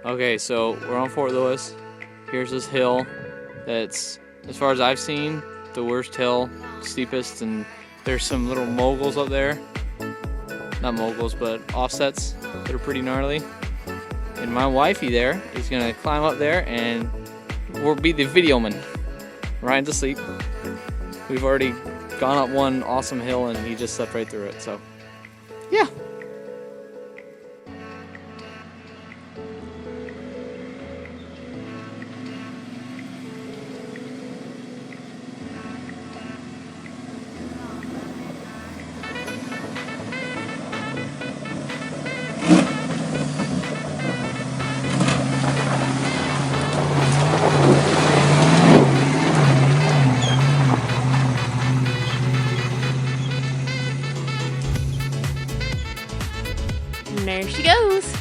Okay, so we're on Fort Lewis. Here's this hill that's, as far as I've seen, the worst hill, steepest, and there's some little moguls up there. Not moguls, but offsets that are pretty gnarly. And my wifey there is gonna climb up there and we'll be the video man. Ryan's asleep. We've already gone up one awesome hill and he just slept right through it, so yeah. There she goes.